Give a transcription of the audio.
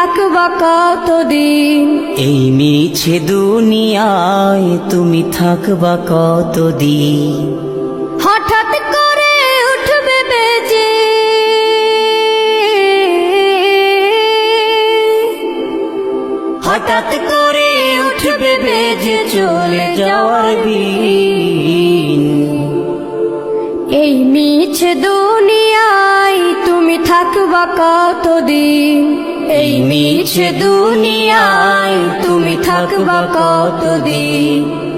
থাকবা কতদিন? এই মিছে দুনিয়ায় তুমি থাকবা কতদিন? হঠাৎ করে উঠবে বেজে হঠাৎ করে উঠবে বেজে চলে যাওয়ার দিন। এই মিছে দুনিয়ায় তুমি থাকবা কতদিন? এই মিছে দুনিয়ায় তুমি থাকবা কতদিন?